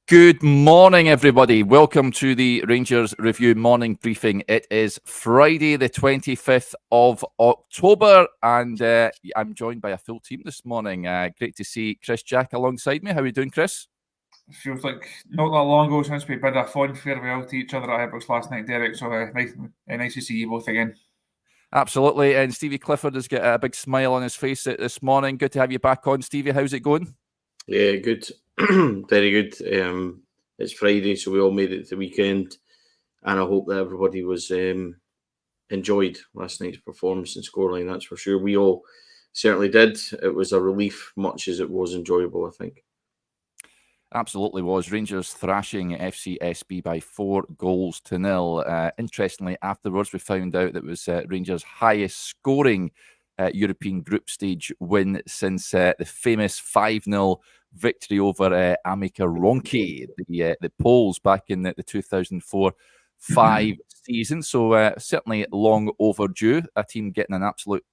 Good morning, everybody. Welcome to the Rangers Review morning briefing. It is Friday, the 25th of October, and I'm joined by a full team this morning. Great to see Chris Jack alongside me. How are you doing, Chris? Feels like not that long ago since we bid a fond farewell to each other at Ibrox last night, Derek. So nice to see you both again. Absolutely. And Stevie Clifford has got a big smile on his face this morning. Good to have you back on, Stevie. How's it going? Yeah, good. Very good. It's Friday, so we all made it to the weekend, and I hope that everybody was enjoyed last night's performance and scoreline. That's for sure. We all certainly did. It was a relief, much as it was enjoyable, I think. Absolutely was. Rangers thrashing FCSB by 4-0. Interestingly, afterwards, we found out that it was Rangers' highest scoring European group stage win since the famous 5-0 victory over Amica Wronki, the Poles, back in the 2004-5 season. So certainly long overdue. A team getting an absolute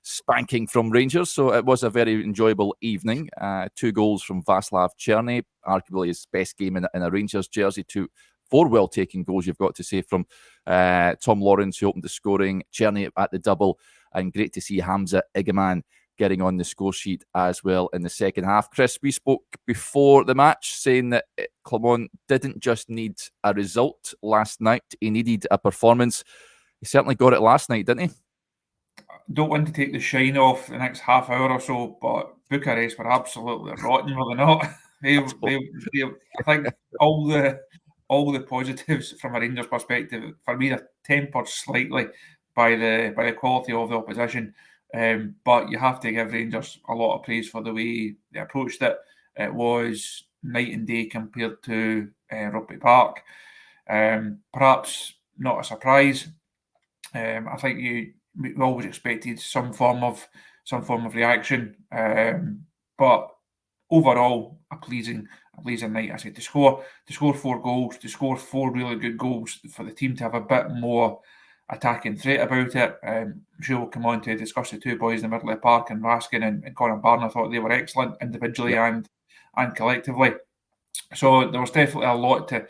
spanking from Rangers. So it was a very enjoyable evening. 2 goals from Václav Cerny, arguably his best game in a Rangers jersey. 4 well-taken goals, you've got to say, from Tom Lawrence, who opened the scoring, Cerny at the double, and great to see Hamza Igamane getting on the score sheet as well in the second half. Chris, we spoke before the match saying that Clement didn't just need a result last night, he needed a performance. He certainly got it last night, didn't he? Don't want to take the shine off the next half hour or so, but Bucharest were absolutely rotten, were they not? I think all the positives from a Rangers perspective, for me, are tempered slightly by the quality of the opposition. But you have to give Rangers a lot of praise for the way they approached it. It was night and day compared to Rugby Park. Perhaps not a surprise. I think we always expected some form of reaction. But overall, a pleasing night. I said to score 4 goals, to score 4 really good goals, for the team to have a bit more attacking threat about it. I'm sure we'll come on to discuss the 2 boys in the middle of the park, and Raskin and Clement and Barron. I thought they were excellent individually and collectively. So there was definitely a lot to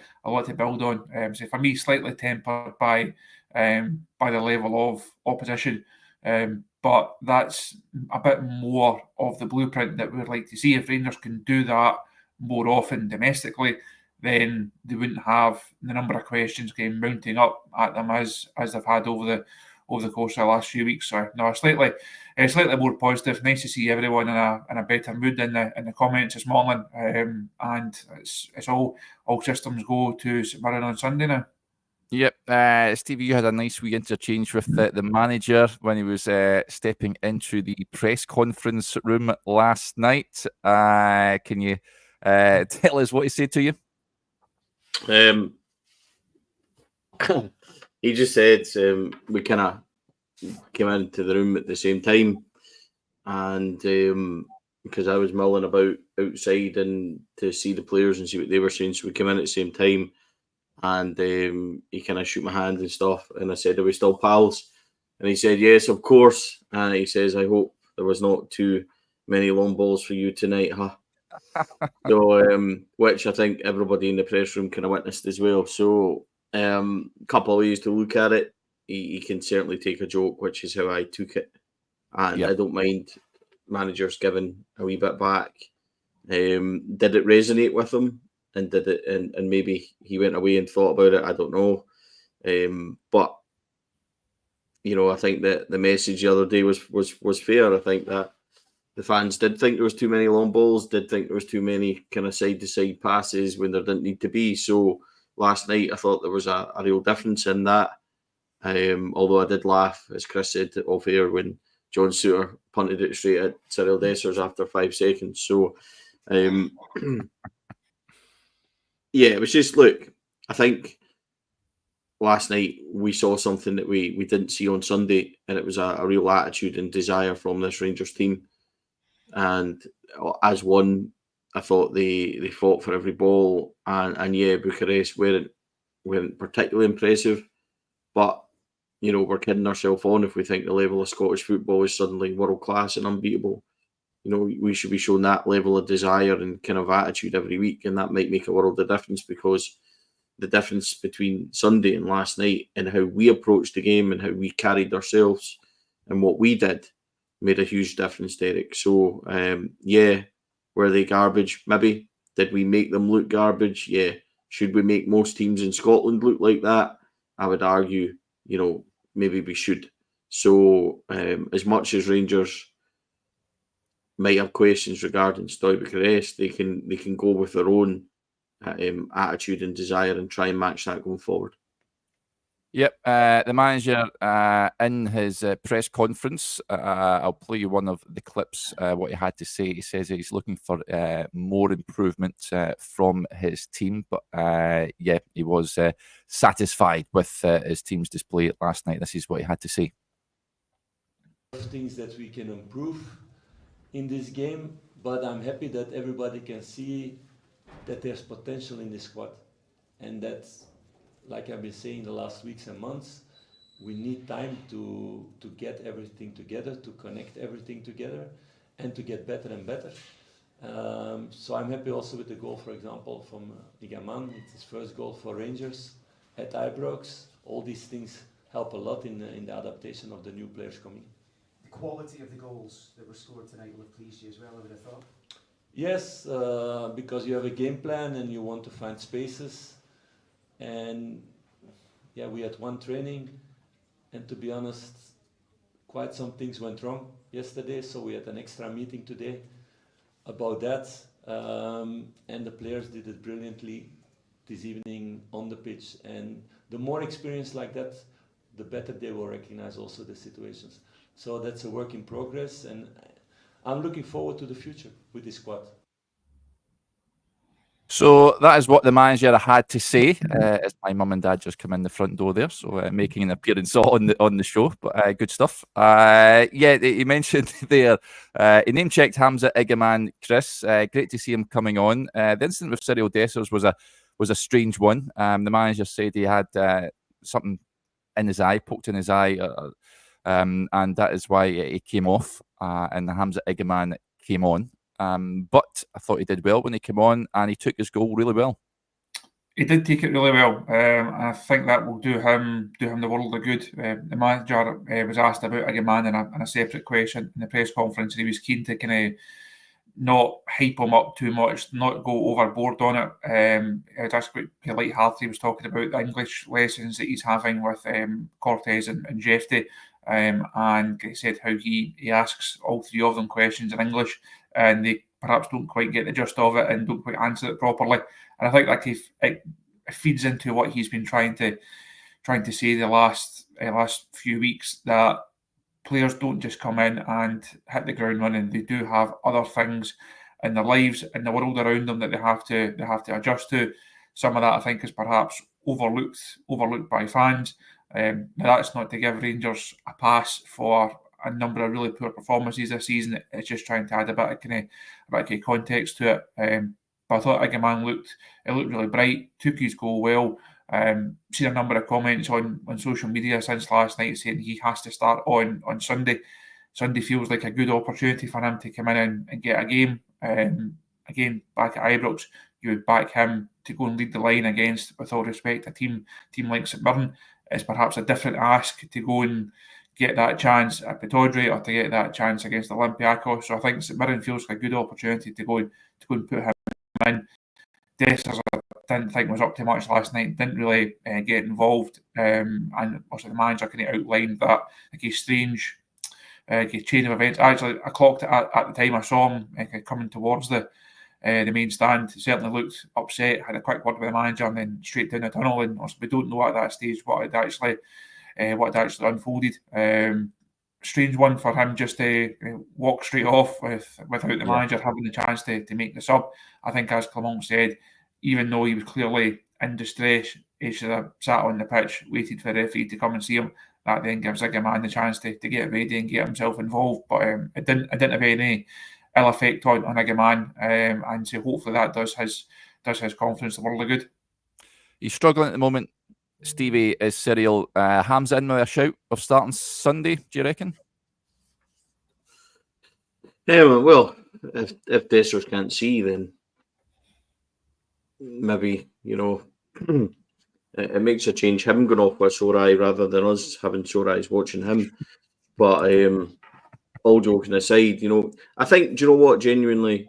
build on. So for me, slightly tempered by the level of opposition. But that's a bit more of the blueprint that we'd like to see. If Rangers can do that more often domestically, then they wouldn't have the number of questions mounting up at them as they've had over the course of the last few weeks. So no, slightly more positive. Nice to see everyone in a better mood in the comments this morning. And it's all systems go to St Mirren on Sunday now. Yep. Stevie, you had a nice wee interchange with the manager when he was stepping into the press conference room last night. Can you tell us what he said to you? He just said we kind of came into the room at the same time, and because I was milling about outside and to see the players and see what they were saying, so we came in at the same time, and he kind of shook my hand and stuff, and I said, "Are we still pals?" And he said, "Yes, of course." And he says, "I hope there was not too many long balls for you tonight, huh?" So, which I think everybody in the press room kind of witnessed as well. So, a couple of ways to look at it. He can certainly take a joke, which is how I took it, and I don't mind managers giving a wee bit back. Did it resonate with him, and did it, and maybe he went away and thought about it? I don't know, but I think that the message the other day was fair. I think that the fans did think there was too many long balls, did think there was too many kind of side-to-side passes when there didn't need to be. So last night I thought there was a real difference in that. Although I did laugh, as Chris said off air, when John Suter punted it straight at Cyril Dessers after 5 seconds. So, it was just, look, I think last night we saw something that we didn't see on Sunday, and it was a real attitude and desire from this Rangers team. And as one, I thought they fought for every ball, and Bucharest weren't particularly impressive, but we're kidding ourselves on if we think the level of Scottish football is suddenly world class and unbeatable. we should be showing that level of desire and kind of attitude every week, and that might make a world of difference, because the difference between Sunday and last night and how we approached the game and how we carried ourselves and what we did made a huge difference, Derek. So, were they garbage? Maybe. Did we make them look garbage? Yeah. Should we make most teams in Scotland look like that? I would argue, maybe we should. So, as much as Rangers might have questions regarding Stoy Bucharest, they can go with their own attitude and desire and try and match that going forward. Yep, the manager in his press conference, I'll play you one of the clips, what he had to say. He says he's looking for more improvement from his team, but he was satisfied with his team's display last night. This is what he had to say. Things that we can improve in this game, but I'm happy that everybody can see that there's potential in this squad, and that's, like I've been saying the last weeks and months, we need time to get everything together, to connect everything together, and to get better and better. So I'm happy also with the goal, for example, from Igamane. It's his first goal for Rangers at Ibrox. All these things help a lot in the adaptation of the new players coming. The quality of the goals that were scored tonight will have pleased you as well, I would have thought. Yes, because you have a game plan and you want to find spaces. And yeah, we had one training, and to be honest, quite some things went wrong yesterday, so we had an extra meeting today about that, and the players did it brilliantly this evening on the pitch, and the more experience like that, the better they will recognize also the situations. So that's a work in progress, and I'm looking forward to the future with this squad. So that is what the manager had to say. As my mum and dad just come in the front door there, so making an appearance on the show. But good stuff. He mentioned there. He name checked Hamza Igamane. Chris, great to see him coming on. The incident with Cyril Dessers was a strange one. The manager said he had something in his eye, poked in his eye, and that is why he came off, and Hamza Igamane came on. But I thought he did well when he came on, and he took his goal really well. He did take it really well. I think that will do him the world of good. The manager was asked about Igamane in a separate question in the press conference, and he was keen to kind of not hype him up too much, not go overboard on it. That's quite light-hearted. He was talking about the English lessons that he's having with Cortez and Jeffrey, and he said how he asks all three of them questions in English, and they perhaps don't quite get the gist of it and don't quite answer it properly. And I think that it feeds into what he's been trying to say the last few weeks, that players don't just come in and hit the ground running. They do have other things in their lives, in the world around them, that they have to adjust to. Some of that, I think, is perhaps overlooked by fans. Now, that's not to give Rangers a pass for a number of really poor performances this season. It's just trying to add a bit of context to it. But I thought Igamane looked really bright, took his goal well. Seen a number of comments on social media since last night saying he has to start on Sunday. Sunday feels like a good opportunity for him to come in and get a game. Again, back at Ibrox, you would back him to go and lead the line against, with all respect, a team like St Mirren. It's perhaps a different ask to go and get that chance at Pittodrie or to get that chance against Olympiacos. So I think St Mirren feels like a good opportunity to go and put him in. Dessers, I didn't think was up to much last night. Didn't really get involved, and also the manager kind of outlined that like a strange chain of events. Actually, I clocked it at the time I saw him coming towards the main stand. He certainly looked upset. Had a quick word with the manager and then straight down the tunnel. And also, we don't know at that stage what had actually unfolded. Strange one for him just to walk straight off without the manager having the chance to make the sub. I think, as Clement said, even though he was clearly in distress, he should have sat on the pitch, waited for the referee to come and see him. That then gives Igamane the chance to get ready and get himself involved. But it didn't have any ill effect on Igamane, and so hopefully that does his confidence the world of good. He's struggling at the moment. Stevie, is Cyril Hamza in with a shout of starting Sunday, do you reckon? Well, if Dessers can't see, then maybe, it makes a change. Him going off with a sore eye rather than us having sore eyes watching him. But all joking aside, I think, do you know what? Genuinely,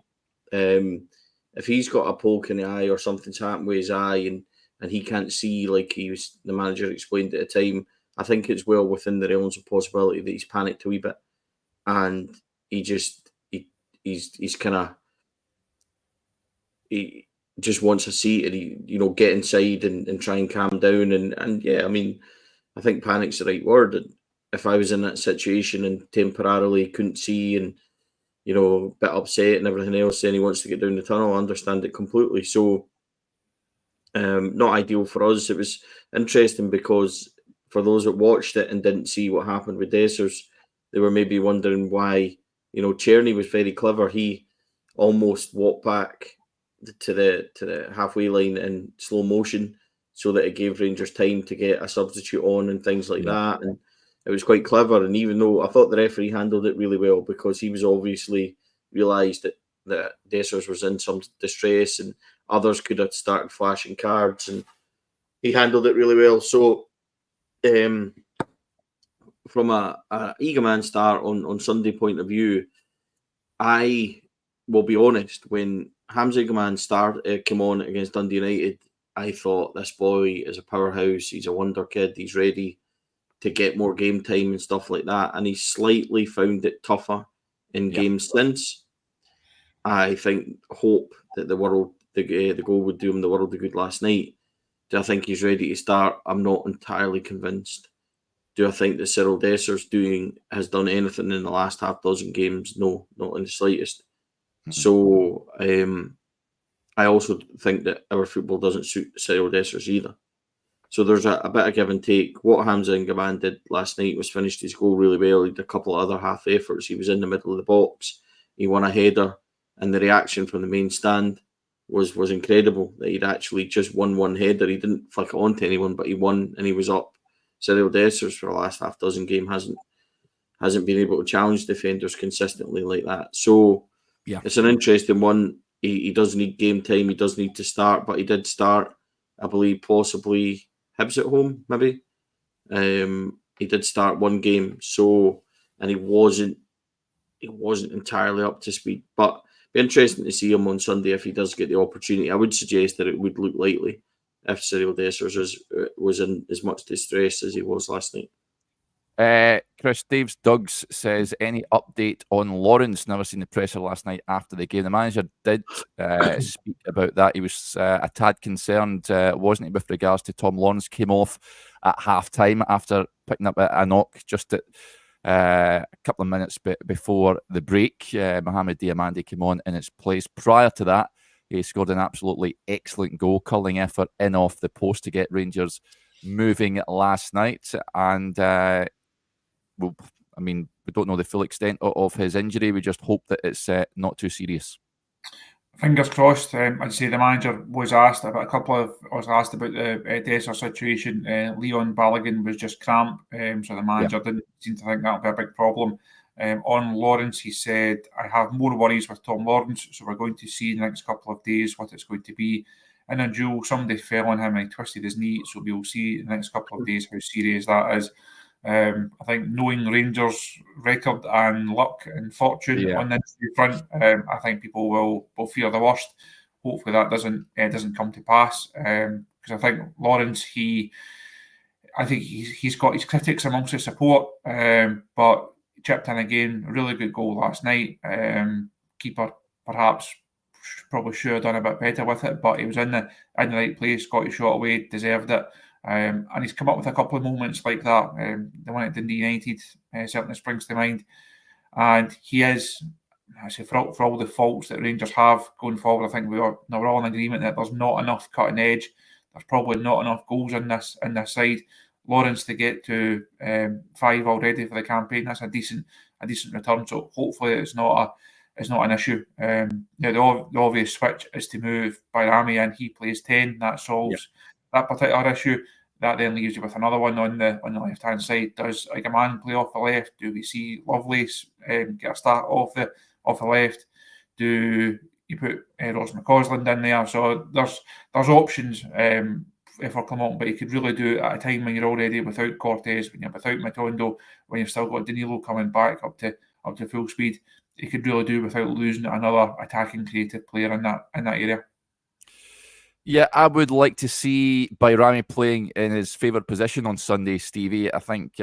if he's got a poke in the eye or something's happened with his eye and he can't see, like the manager explained at the time, I think it's well within the realms of possibility that he's panicked a wee bit, and he's kind of he just wants a seat and he get inside and try and calm down and yeah, I mean, I think panic's the right word. And if I was in that situation and temporarily couldn't see and a bit upset and everything else, then he wants to get down the tunnel. I understand it completely. So not ideal for us. It was interesting because for those that watched it and didn't see what happened with Dessers, they were maybe wondering why, Cerny was very clever. He almost walked back to the halfway line in slow motion so that it gave Rangers time to get a substitute on and things like that. And it was quite clever. And even though I thought the referee handled it really well, because he was obviously realised that Dessers was in some distress and others could have started flashing cards, and he handled it really well. So from a Igamane start on Sunday point of view, I will be honest, when Hamza Igamane came on against Dundee United, I thought this boy is a powerhouse. He's a wonder kid. He's ready to get more game time and stuff like that. And he's slightly found it tougher in games since. I hope that the goal would do him the world of good last night. Do I think he's ready to start? I'm not entirely convinced. Do I think that Cyril Dessers has done anything in the last half dozen games? No, not in the slightest. So I also think that our football doesn't suit Cyril Dessers either. So there's a bit of give and take. What Hamza Igamane did last night was finished his goal really well. He did a couple of other half efforts. He was in the middle of the box. He won a header, and the reaction from the main stand was incredible. That he'd actually just won one header. He didn't flick it on to anyone, but he won and he was up. Cyril Dessers for the last half dozen game hasn't been able to challenge defenders consistently like that. So it's an interesting one. He does need game time. He does need to start, but he did start, I believe, possibly Hibs at home, maybe. He did start one game, and he wasn't entirely up to speed. But be interesting to see him on Sunday if he does get the opportunity. I would suggest that it would look likely if Cyril Dessers was in as much distress as he was last night. Chris Daves Duggs says, any update on Lawrence? Never seen the presser last night after the game. The manager did speak about that. He was a tad concerned, wasn't he, with regards to Tom Lawrence. Came off at half time after picking up a knock just at a couple of minutes before the break. Mohamed Diamande came on in its place. Prior to that, he scored an absolutely excellent goal, curling effort in off the post to get Rangers moving last night. And we don't know the full extent of his injury. We just hope that it's not too serious. Fingers crossed. I'd say the manager was asked about the Dessers situation. Leon Balogun was just cramp, so the manager didn't seem to think that would be a big problem. On Lawrence, he said, I have more worries with Tom Lawrence, so we're going to see in the next couple of days what it's going to be. In a duel, somebody fell on him and he twisted his knee, so we'll see in the next couple of days how serious that is. I think knowing Rangers' record and luck and fortune on the front, I think people will fear the worst. Hopefully that doesn't come to pass. Because I think Lawrence, he's got his critics amongst his support, but chipped in again. Really good goal last night. Keeper perhaps probably should have done a bit better with it, but he was in the right place, got his shot away, deserved it. And he's come up with a couple of moments like that. The one at Dundee United certainly springs to mind. And he is, I say, for all the faults that Rangers have going forward, I think we're all in agreement that there's not enough cutting edge. There's probably not enough goals in this side. Lawrence to get to 5 already for the campaign, that's a decent return. So hopefully it's not an issue. The obvious switch is to move Bayrami and he plays 10. That solves that particular issue. That then leaves you with another one on the left hand side. Does Igamane play off the left? Do we see Lovelace get a start off off the left? Do you put Ross McCausland in there? So there's options for Clement, but you could really do it at a time when you're already without Cortez, when you're without Matondo, when you've still got Danilo coming back up to full speed. You could really do without losing another attacking creative player in that area. Yeah, I would like to see Bayrami playing in his favoured position on Sunday, Stevie. I think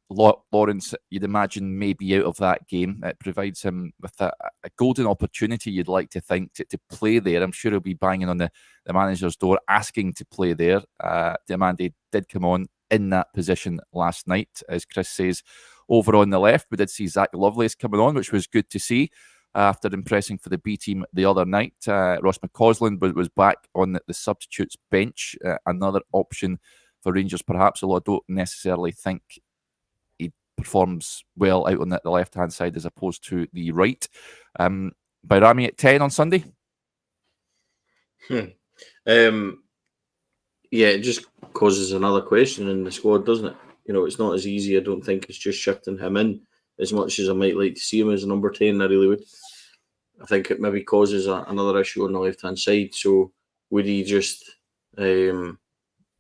Lawrence, you'd imagine, may be out of that game. It provides him with a golden opportunity, you'd like to think, to play there. I'm sure he'll be banging on the manager's door asking to play there. Igamane did come on in that position last night, as Chris says. Over on the left, we did see Zach Lovelace coming on, which was good to see. After impressing for the B team the other night, Ross McCausland was back on the substitutes bench. Another option for Rangers, perhaps, although I don't necessarily think he performs well out on the left-hand side as opposed to the right. Bayrami at 10 on Sunday? Yeah, it just causes another question in the squad, doesn't it? It's not as easy, I don't think, it's just shifting him in. As much as I might like to see him as a number 10, I really would. I think it maybe causes another issue on the left-hand side. So would he just... you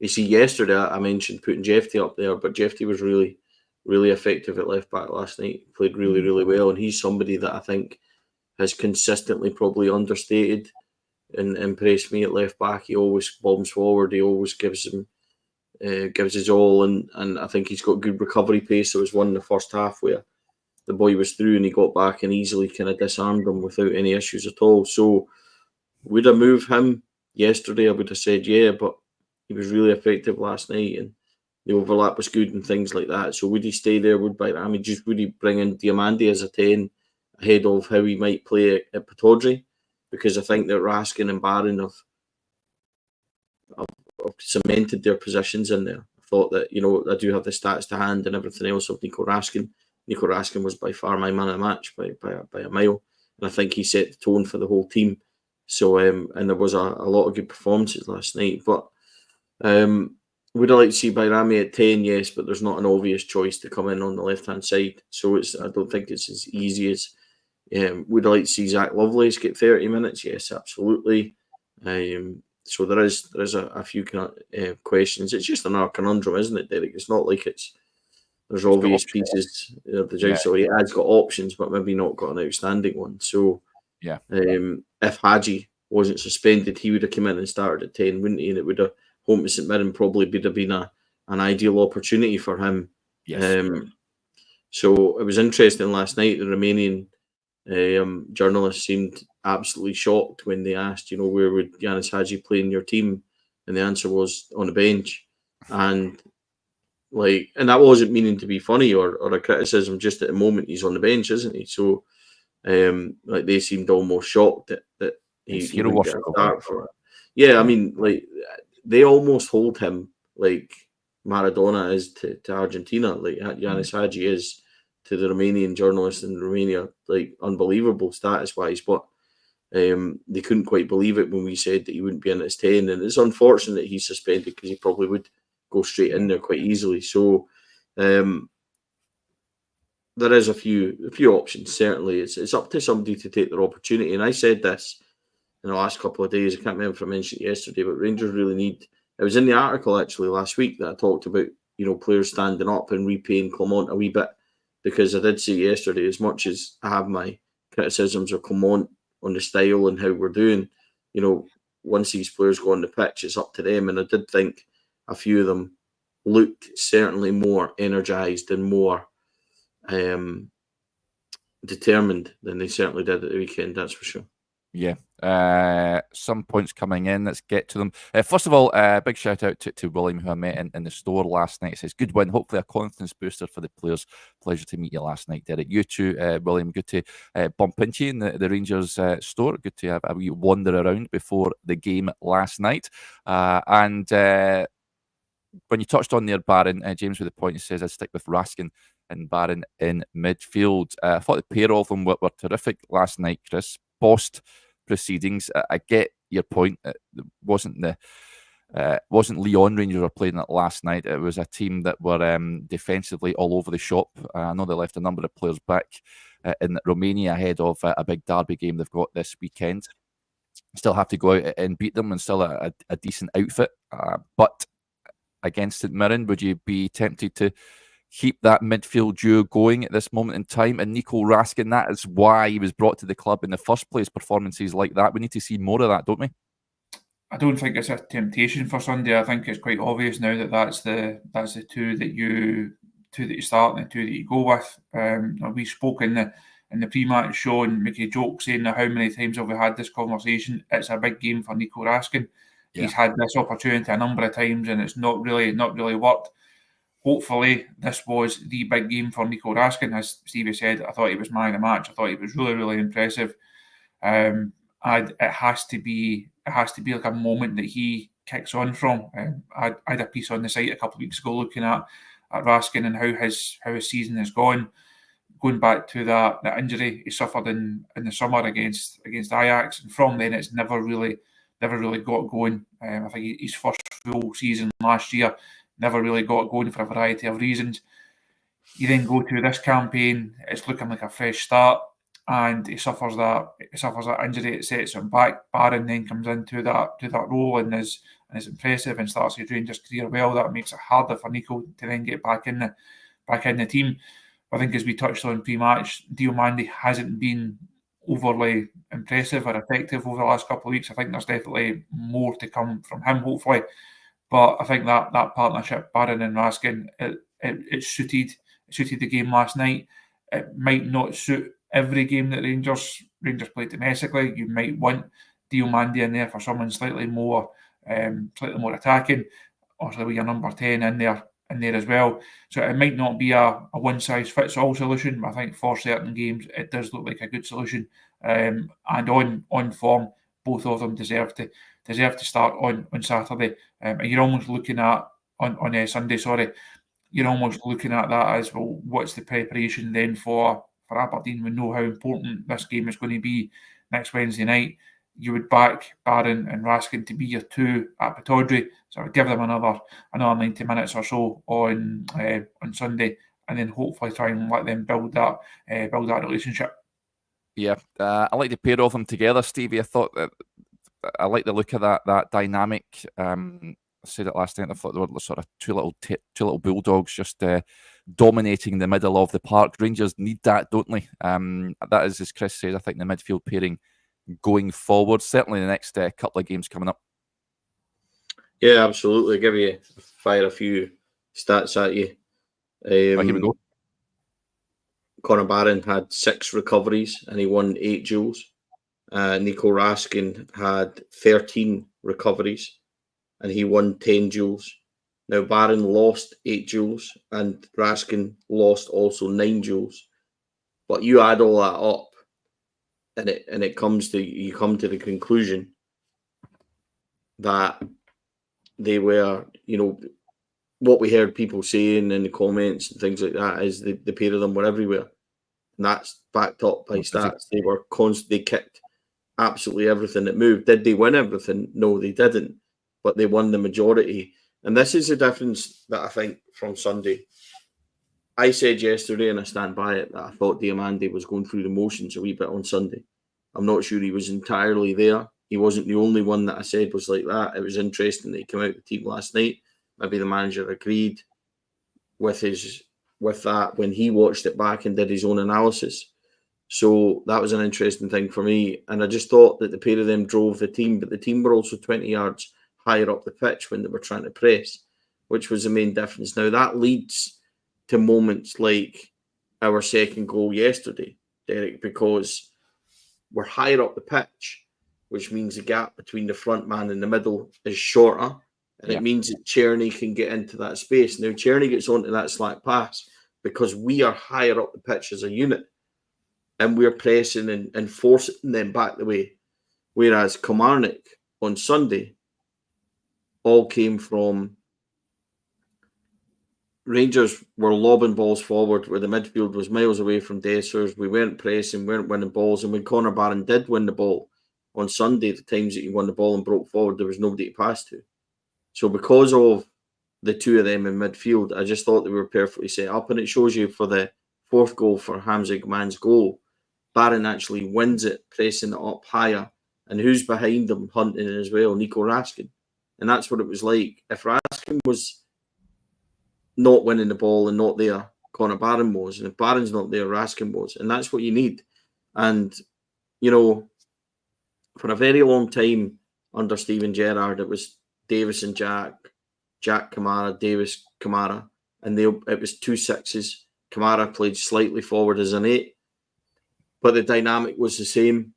see, yesterday I mentioned putting Jeffy up there, but Jeffy was really, really effective at left-back last night. He played really, really well, and he's somebody that I think has consistently probably understated and impressed me at left-back. He always bombs forward. He always gives his all, and I think he's got good recovery pace. There was one in the first half where the boy was through and he got back and easily kind of disarmed him without any issues at all. So would I move him yesterday? I would have said yeah, but he was really effective last night and the overlap was good and things like that. So would he stay there? Would he bring in Igamane as a 10 ahead of how he might play at Pittodrie? Because I think that Raskin and Barron have cemented their positions in there. I thought that, I do have the stats to hand and everything else of Nico Raskin. Nico Raskin was by far my man of the match by a mile. And I think he set the tone for the whole team. So, and there was a lot of good performances last night. But would I like to see Bayrami at 10? Yes, but there's not an obvious choice to come in on the left-hand side. So I don't think it's as easy as... would I like to see Zach Lovelace get 30 minutes? Yes, absolutely. So there is a few questions. It's just another conundrum, isn't it, Derek? It's not like there's obvious pieces. So he has got options, but maybe not got an outstanding one. So yeah, if Hadji wasn't suspended, he would have come in and started at 10, wouldn't he? And it would have home to St Mirren probably would have been an ideal opportunity for him. Yes. So it was interesting last night. The Romanian journalists seemed absolutely shocked when they asked, where would Yanis Hadji play in your team? And the answer was on the bench. And that wasn't meaning to be funny or a criticism, just at the moment he's on the bench, isn't he? So they seemed almost shocked that he wouldn't get a start for it. Yeah, I mean, they almost hold him like Maradona is to Argentina, like Yanis Hadji is to the Romanian journalists in Romania, unbelievable status-wise, but they couldn't quite believe it when we said that he wouldn't be in as 10, and it's unfortunate that he's suspended because he probably would go straight in there quite easily. So there is a few options, certainly. It's up to somebody to take their opportunity, and I said this in the last couple of days. I can't remember if I mentioned it yesterday, but Rangers really need... It was in the article, actually, last week that I talked about, players standing up and repaying Clement a wee bit, because I did say yesterday, as much as I have my criticisms of Clement on the style and how we're doing, once these players go on the pitch, it's up to them. And I did think a few of them looked certainly more energised and more determined than they certainly did at the weekend, that's for sure. Yeah. Some points coming in. Let's get to them. First of all, big shout out to William, who I met in the store last night. It says, good win. Hopefully a confidence booster for the players. Pleasure to meet you last night, Derek. You too, William. Good to bump into you in the Rangers store. Good to have a wee wander around before the game last night. And when you touched on there, Barron, James with the point, he says, I'd stick with Raskin and Barron in midfield. I thought the pair of them were terrific last night, Chris. Post proceedings, I get your point. It wasn't Lyon Rangers were playing it last night. It was a team that were defensively all over the shop. I know they left a number of players back in Romania ahead of a big derby game they've got this weekend. Still have to go out and beat them, and still a decent outfit. But against St Mirren, would you be tempted to keep that midfield duo going at this moment in time? And Nico Raskin, that is why he was brought to the club in the first place. Performances like that, we need to see more of that, don't we? I don't think it's a temptation for Sunday. I think it's quite obvious now that that's the two that you start and the two that you go with. We spoke in the pre-match show and make a joke saying how many times have we had this conversation. It's a big game for Nico Raskin. Yeah. He's had this opportunity a number of times and it's not really worked. Hopefully, this was the big game for Nico Raskin. As Stevie said, I thought he was man of the match. I thought he was really, really impressive. It has to be like a moment that he kicks on from. I had a piece on the site a couple of weeks ago looking at Raskin and how his season has gone. Going back to that injury he suffered in the summer against Ajax, and from then it's never really got going. I think his first full season last year never really got going for a variety of reasons. You then go to this campaign, it's looking like a fresh start, and he suffers that injury. It sets him back. Barron then comes into that role and is impressive and starts his Rangers career well. That makes it harder for Nico to then get back in the team. I think, as we touched on pre-match, Igamane hasn't been overly impressive or effective over the last couple of weeks. I think there's definitely more to come from him, hopefully. But I think that partnership, Barron and Raskin, it suited the game last night. It might not suit every game that Rangers play domestically. You might want Igamane in there for someone slightly more attacking, obviously with your number 10 in there as well. So it might not be a one-size-fits-all solution, but I think for certain games it does look like a good solution. And on form, both of them deserve to start on Saturday. And you're almost looking at on Sunday. Sorry, you're almost looking at that as, well, what's the preparation then for Aberdeen? We know how important this game is going to be next Wednesday night. You would back Barron and Raskin to be your two at Pittodrie, so I would give them another 90 minutes or so on Sunday, and then hopefully try and let them build that relationship. Yeah, I like the pair of them together, Stevie. I thought that I like the look of that dynamic. I said it last night. I thought they were sort of two little bulldogs just dominating the middle of the park. Rangers need that, don't they? That is, as Chris says, I think the midfield pairing going forward, certainly the next couple of games coming up. Yeah, absolutely. Fire a few stats at you. Here we go. Conor Barron had 6 recoveries and he won 8 duels. Nico Raskin had 13 recoveries and he won 10 duels. Now, Barron lost 8 duels and Raskin lost also 9 duels. But you add all that up, and you come to the conclusion that they were, what we heard people saying in the comments and things like that is the pair of them were everywhere. And that's backed up by stats. They were they kicked absolutely everything that moved. Did they win everything? No, they didn't. But they won the majority. And this is the difference that I think from Sunday. I said yesterday, and I stand by it, that I thought Igamane was going through the motions a wee bit on Sunday. I'm not sure he was entirely there. He wasn't the only one that I said was like that. It was interesting that he came out of the team last night. Maybe the manager agreed with that when he watched it back and did his own analysis. So that was an interesting thing for me. And I just thought that the pair of them drove the team, but the team were also 20 yards higher up the pitch when they were trying to press, which was the main difference. Now, that leads to moments like our second goal yesterday, Derek, because we're higher up the pitch, which means the gap between the front man and the middle is shorter, and it means that Cerny can get into that space. Now, Cerny gets onto that slack pass because we are higher up the pitch as a unit, and we're pressing and forcing them back the way. Whereas Kilmarnock on Sunday all came from Rangers were lobbing balls forward where the midfield was miles away from Dessers. We weren't pressing, weren't winning balls. And when Conor Barron did win the ball on Sunday, the times that he won the ball and broke forward, there was nobody to pass to. So because of the two of them in midfield, I just thought they were perfectly set up. And it shows you for the fourth goal for Hamza Igamane's goal, Barron actually wins it, pressing it up higher. And who's behind them hunting as well? Nico Raskin. And that's what it was like. If Raskin was not winning the ball and not there, Connor Barron was. And if Barron's not there, Raskin was. And that's what you need. And, you know, for a very long time under Steven Gerrard, it was Davis and Jack Kamara, Davis, Kamara. And it was 2 6s. Kamara played slightly forward as an 8. But the dynamic was the same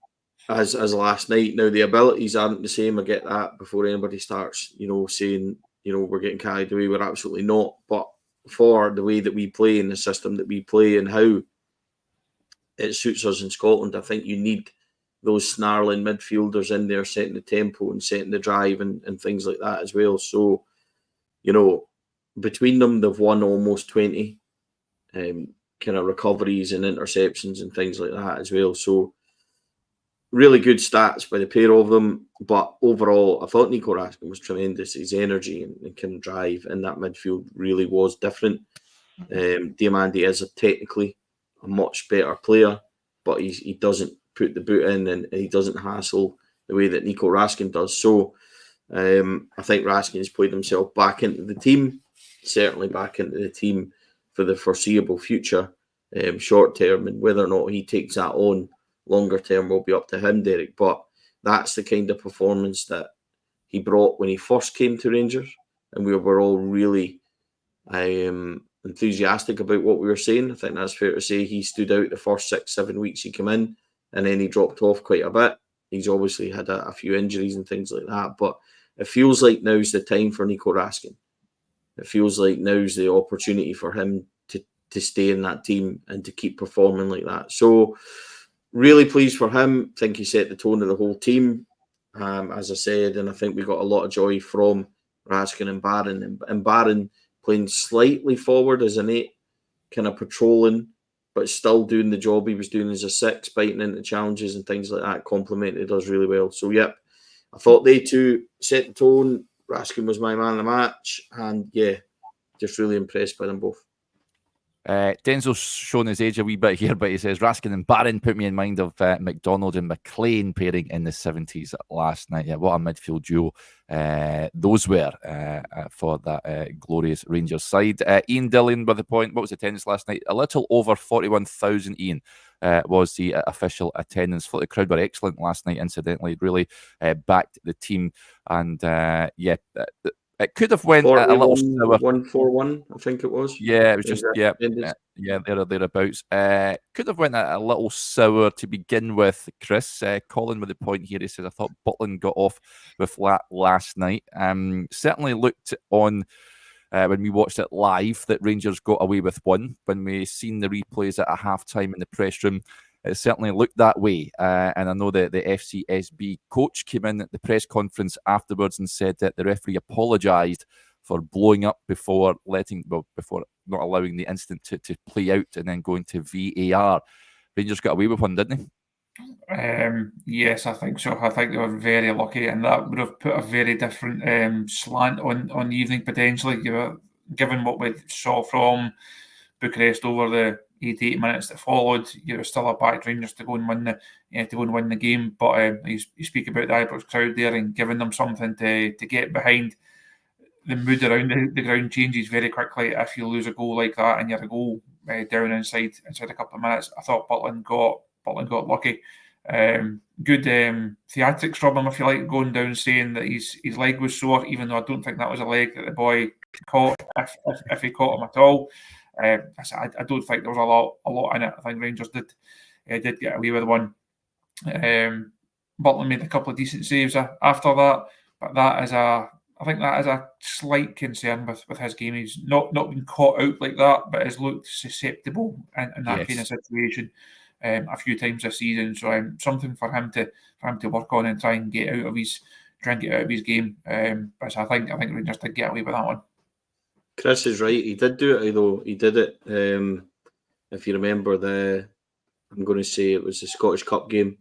as last night. Now, the abilities aren't the same. I get that before anybody starts, saying, we're getting carried away. We're absolutely not. But for the way that we play and the system that we play and how it suits us in Scotland, I think you need those snarling midfielders in there setting the tempo and setting the drive and things like that as well. So, between them, they've won almost 20 kind of recoveries and interceptions and things like that as well. So, really good stats by the pair of them. But overall, I thought Nico Raskin was tremendous. His energy and kind of drive in that midfield really was different. Diamandi is technically a much better player, but he doesn't put the boot in and he doesn't hassle the way that Nico Raskin does. So I think Raskin's played himself back into the team, certainly back into the team for the foreseeable future, short term, and whether or not he takes that on longer term will be up to him, Derek. But that's the kind of performance that he brought when he first came to Rangers, and we were all really enthusiastic about what we were saying. I think that's fair to say. He stood out the first 6-7 weeks he came in, and then he dropped off quite a bit. He's obviously had a few injuries and things like that, but it feels like now's the time for Nico Raskin. It feels like now's the opportunity for him to stay in that team and to keep performing like that. So really pleased for him. I think he set the tone of the whole team, as I said, and I think we got a lot of joy from Raskin and Barron. And Barron playing slightly forward as an 8, kind of patrolling, but still doing the job he was doing as a 6, biting into challenges and things like that, complemented us really well. So, yep, I thought they two set the tone. Raskin was my man of the match, and yeah, just really impressed by them both. Denzel's shown his age a wee bit here, but he says Raskin and Barron put me in mind of McDonald and McLean pairing in the 70s last night. Yeah, what a midfield duo those were for that glorious Rangers side. Ian Dillon with the point. What was attendance last night? A little over 41,000, Ian, was the official attendance. Thought the crowd were excellent last night, incidentally. Really backed the team. And it could have went a little sour. 141, I think it was. Yeah, it was just thereabouts. Could have went a little sour to begin with. Chris, Colin with the point here. He says, I thought Butland got off with that last night. Certainly looked on when we watched it live that Rangers got away with one. When we seen the replays at a half-time in the press room, it certainly looked that way. And I know that the FCSB coach came in at the press conference afterwards and said that the referee apologised for blowing up before not allowing the incident to play out and then going to VAR. Rangers got away with one, didn't they? Yes, I think so. I think they were very lucky, and that would have put a very different slant on the evening potentially, given what we saw from Bucharest over the 88 minutes that followed. You're still a back Rangers to go and win the game. But you speak about the Ibrox crowd there and giving them something to get behind. The mood around the ground changes very quickly if you lose a goal like that and you're a goal down inside a couple of minutes. I thought Butland got lucky. Good theatrics from him, if you like, going down saying that his leg was sore, even though I don't think that was a leg that the boy caught, if he caught him at all. I don't think there was a lot in it. I think Rangers did get away with one. Butland made a couple of decent saves after that, but I think that is a slight concern with his game. He's not been caught out like that, but has looked susceptible in that kind of situation a few times this season. So something for him to work on and try and get out of his game. But I think Rangers did get away with that one. Chris is right. He did do it, though. He did it. If you remember I'm going to say it was the Scottish Cup game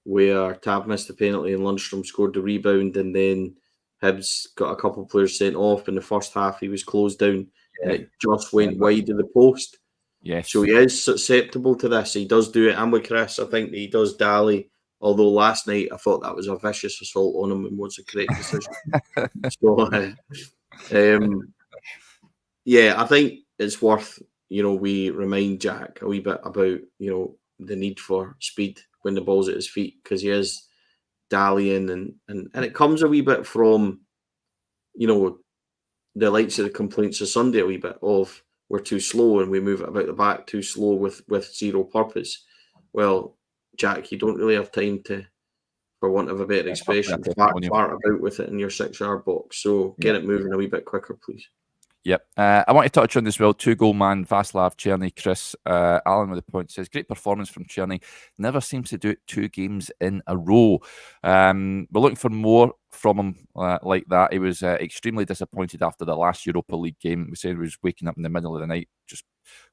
where Tab missed the penalty and Lundstrom scored the rebound, and then Hibs got a couple of players sent off. In the first half, he was closed down and it just went wide of the post. Yes. So he is susceptible to this. He does do it. And with Chris, I think he does dally. Although last night I thought that was a vicious assault on him and was the correct decision. So, yeah, I think it's worth, we remind Jack a wee bit about, the need for speed when the ball's at his feet, because he is dallying and it comes a wee bit from, the likes of the complaints of Sunday a wee bit of we're too slow and we move it about the back too slow with zero purpose. Well, Jack, you don't really have time to, for want of a better expression, fart about with it in your 6-yard box. So get it moving a wee bit quicker, please. Yep. I want to touch on this as well. 2-goal man, Václav Cerny. Chris Allen with the point says, great performance from Cerny. Never seems to do it 2 games in a row. We're looking for more from him like that. He was extremely disappointed after the last Europa League game. We said he was waking up in the middle of the night, just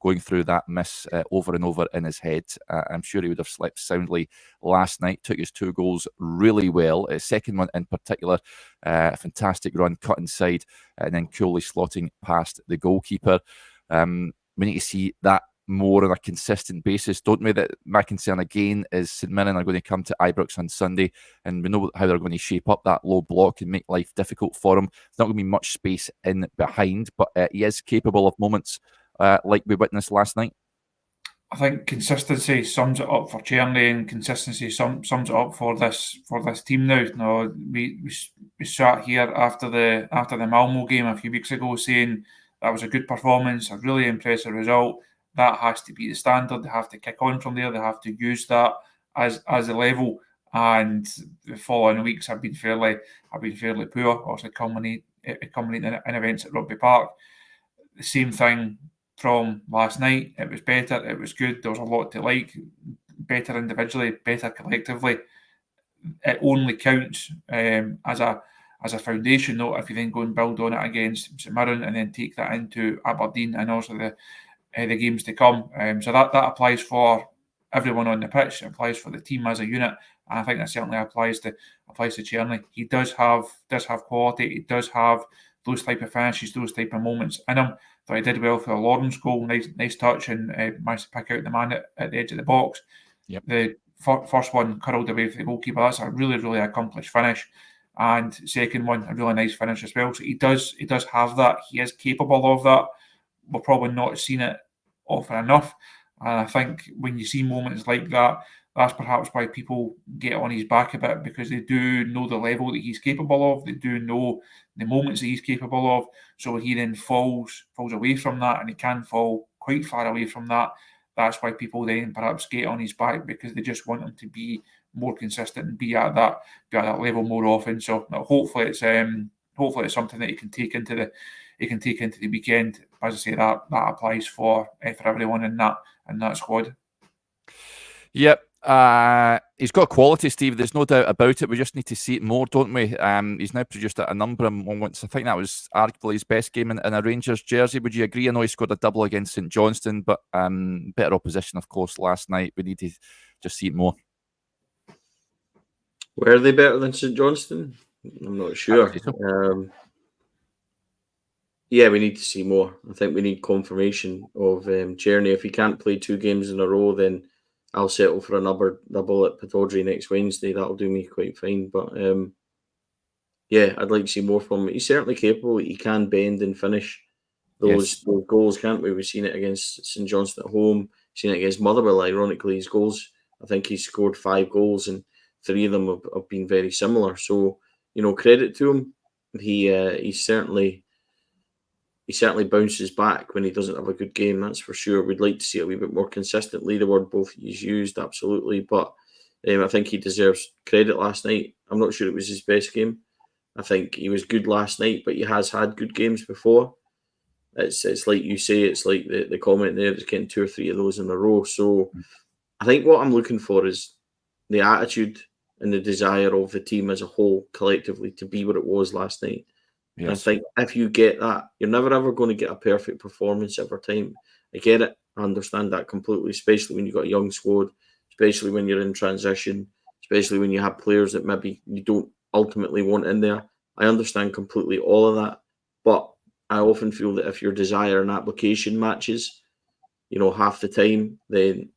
going through that miss over and over in his head. I'm sure he would have slept soundly last night. Took his 2 goals really well. His second one in particular, a fantastic run, cut inside, and then coolly slotting past the goalkeeper. We need to see that more on a consistent basis, don't we? That my concern again is St Mirren are going to come to Ibrox on Sunday, and we know how they're going to shape up that low block and make life difficult for him. There's not going to be much space in behind, but he is capable of moments like we witnessed last night. I think consistency sums it up for Cerny, and consistency sums it up for this team now. No, we sat here after the Malmo game a few weeks ago saying that was a good performance, a really impressive result. That has to be the standard. They have to kick on from there. They have to use that as a level. And the following weeks have been fairly poor. Also culminating in events at Rugby Park. The same thing from last night. It was better. It was good. There was a lot to like. Better individually, better collectively. It only counts as a foundation note if you then go and build on it against St Mirren and then take that into Aberdeen and also the games to come. So that applies for everyone on the pitch. It applies for the team as a unit, and I think that certainly applies to Cerny. He does have quality. He does have those type of finishes, those type of moments in him. So he did well for the Lawrence goal. Nice touch, and managed to pick out the man at the edge of the box. Yep. The first one curled away from the goalkeeper. That's a really, really accomplished finish. And second one, a really nice finish as well. So he does have that. He is capable of that. We're probably not seen it often enough. And I think when you see moments like that, that's perhaps why people get on his back a bit, because they do know the level that he's capable of. They do know the moments that he's capable of. So when he then falls away from that, and he can fall quite far away from that, that's why people then perhaps get on his back, because they just want him to be more consistent and be at that level more often. So hopefully it's something that he can take into the weekend. As I say, that applies for everyone in that squad. Yep. He's got quality, Steve. There's no doubt about it. We just need to see it more, don't we? He's now produced a number of moments. I think that was arguably his best game in a Rangers jersey. Would you agree? I know he scored a double against St Johnstone, but better opposition, of course, last night. We need to just see it more. Were they better than St Johnstone? I'm not sure. Yeah, we need to see more. I think we need confirmation of Cerny. If he can't play 2 games in a row, then I'll settle for another double at Pittodrie next Wednesday. That'll do me quite fine. But yeah, I'd like to see more from him. He's certainly capable. He can bend and finish those goals, can't we? We've seen it against St Johnstone at home. Seen it against Motherwell. Ironically, his goals, I think he scored 5 goals and 3 of them have been very similar. So, credit to him. He certainly bounces back when he doesn't have a good game, that's for sure. We'd like to see it a wee bit more consistently. The word both he's used, absolutely. But I think he deserves credit last night. I'm not sure it was his best game. I think he was good last night, but he has had good games before. It's like you say, it's like the comment there, it's getting 2 or 3 of those in a row. So I think what I'm looking for is the attitude and the desire of the team as a whole, collectively, to be what it was last night. Yes. I think if you get that, you're never ever going to get a perfect performance every time. I get it. I understand that completely, especially when you've got a young squad, especially when you're in transition, especially when you have players that maybe you don't ultimately want in there. I understand completely all of that. But I often feel that if your desire and application matches, half the time, then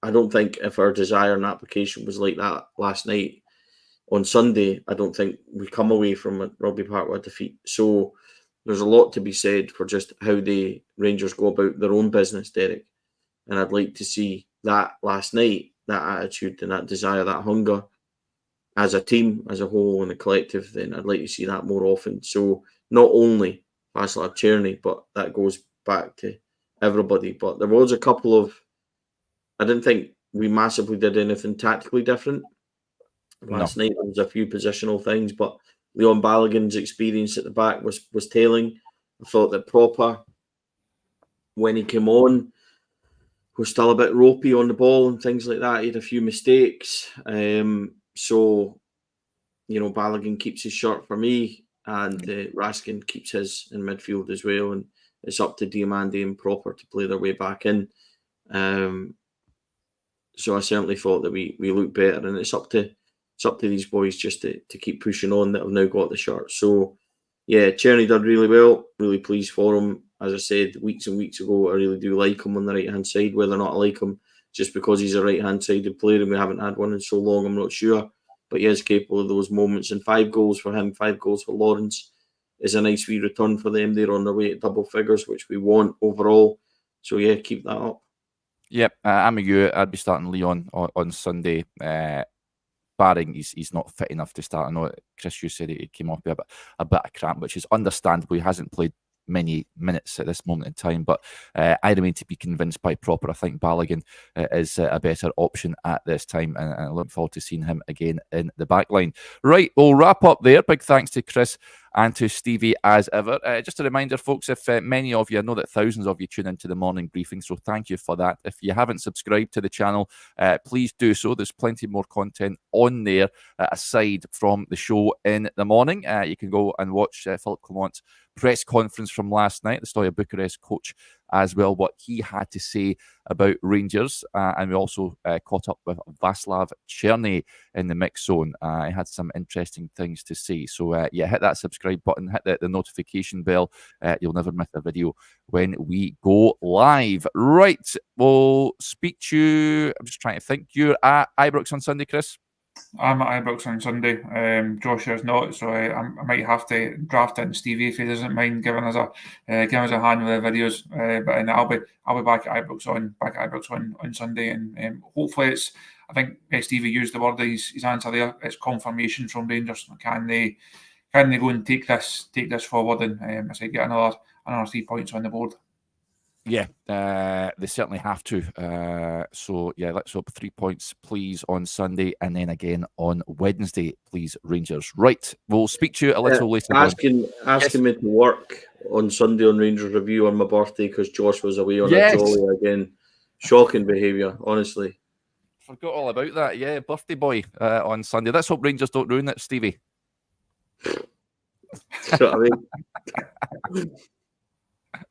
I don't think if our desire and application was like that last night on Sunday, I don't think we come away from Rugby Park with a defeat. So there's a lot to be said for just how the Rangers go about their own business, Derek. And I'd like to see that last night, that attitude and that desire, that hunger as a team, as a whole, and a collective, then I'd like to see that more often. So not only Václav Cerny, but that goes back to everybody. But there was a couple of, I didn't think we massively did anything tactically different. Last night there was a few positional things, but Leon Balogun's experience at the back was telling. I thought that Proper, when he came on, was still a bit ropey on the ball and things like that. He had a few mistakes. So, Balogun keeps his shot for me, and Raskin keeps his in midfield as well. And it's up to Igamane and Proper to play their way back in. So I certainly thought that we looked better, and it's up to these boys just to keep pushing on that have now got the shirt. So, yeah, Cerny did really well. Really pleased for him. As I said weeks and weeks ago, I really do like him on the right-hand side. Whether or not I like him just because he's a right-hand sided player and we haven't had one in so long, I'm not sure. But he is capable of those moments. And 5 goals for him, 5 goals for Lawrence is a nice wee return for them. They're on their way to double figures, which we want overall. So, yeah, keep that up. Yep, I'm with you. I'd be starting Leon on Sunday. Barring he's not fit enough to start. I know, Chris, you said he came off with a bit of cramp, which is understandable. He hasn't played many minutes at this moment in time, but I remain to be convinced by Proper. I think Balogun is a better option at this time, and I look forward to seeing him again in the back line. Right, we'll wrap up there. Big thanks to Chris and to Stevie as ever. Just a reminder, folks, if many of you, I know that thousands of you tune into the morning briefing, so thank you for that. If you haven't subscribed to the channel, please do so. There's plenty more content on there aside from the show in the morning. You can go and watch Philip Clement's press conference from last night, the Stoya Bucharest coach as well, what he had to say about Rangers. And we also caught up with Václav Cerny in the mix zone. He had some interesting things to say. So, yeah, hit that subscribe button, hit the notification bell. You'll never miss a video when we go live. Right, we'll speak to you. I'm just trying to think. You're at Ibrox on Sunday, Chris? I'm at Ibrox on Sunday. Josh is not, so I might have to draft in Stevie if he doesn't mind giving us a hand with the videos. But I'll be back at Ibrox on Sunday, and hopefully I think Stevie used the word his answer there. It's confirmation from Rangers. Can they go and take this forward and I say get another 3 points on the board? Yeah, they certainly have to. So, yeah, let's hope 3 points, please, on Sunday, and then again on Wednesday, please, Rangers. Right, we'll speak to you a little later. Asking me to work on Sunday on Rangers Review on my birthday because Josh was away on a jolly again. Shocking behaviour, honestly. Forgot all about that. Yeah, birthday boy on Sunday. Let's hope Rangers don't ruin it, Stevie. You know what I mean?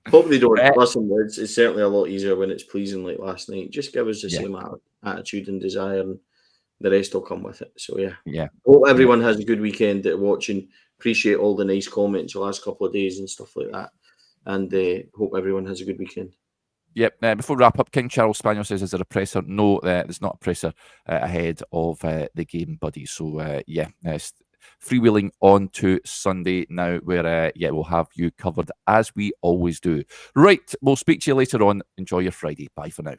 Hope they don't. Listen, it's certainly a lot easier when it's pleasing like last night. Just give us the same attitude and desire, and the rest will come with it. So, yeah. Hope everyone has a good weekend watching. Appreciate all the nice comments the last couple of days and stuff like that. And hope everyone has a good weekend. Yep. Before we wrap up, King Charles Spaniel says, is there a presser? No, there's not a presser ahead of the game, buddy. So, freewheeling on to Sunday now, where we'll have you covered as we always do. Right, we'll speak to you later on. Enjoy your Friday. Bye for now.